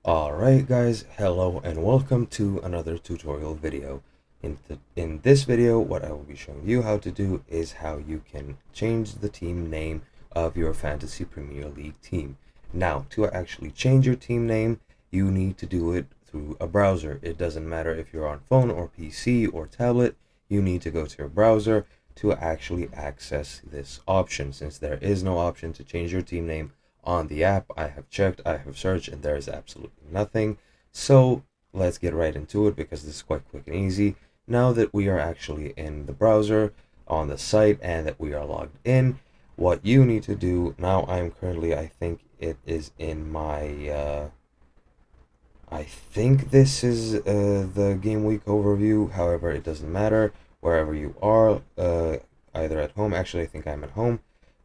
Alright guys, hello and welcome to another tutorial video. In this video, what I will be showing you how to do is how you can change the team name of your Fantasy Premier League team. Now, to actually change your team name, you need to do it through a browser. It doesn't matter if you're on phone or PC or tablet, you need to go to your browser to actually access this option. Since there is no option to change your team name on the app, I have checked, I have searched, and there is absolutely nothing. So let's get right into it because this is quite quick and easy. Now that we are actually in the browser on the site and that we are logged in, what you need to do now, I'm currently, I think it is in my I think this is the game week overview. However, it doesn't matter wherever you are, either at home. Actually, I think I'm at home.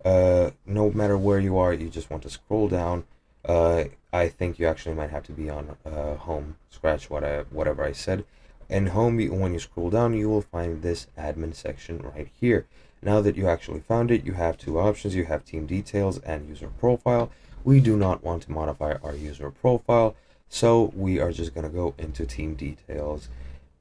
No matter where you are, you just want to scroll down. I think you actually might have to be on home. Scratch whatever I said. And home, when you scroll down, you will find this admin section right here. Now that you actually found it, you have two options. You have team details and user profile. We do not want to modify our user profile, so we are just going to go into team details.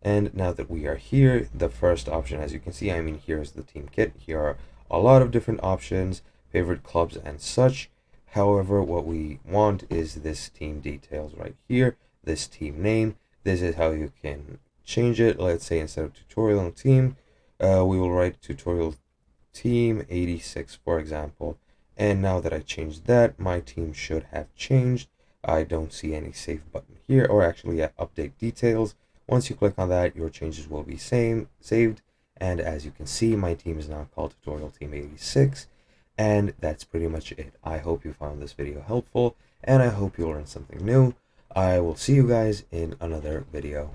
And now that we are here, the first option, as you can see, here's the team kit. Here are a lot of different options, favorite clubs and such. However, what we want is this team details right here, this team name. This is how you can change it. Let's say instead of tutorial and team, we will write tutorial team 86, for example. And now that I changed that, my team should have changed. I don't see any save button here, or actually update details. Once you click on that, your changes will be saved. And as you can see, my team is now called Tutorial Team 86. And that's pretty much it. I hope you found this video helpful, and I hope you learned something new. I will see you guys in another video.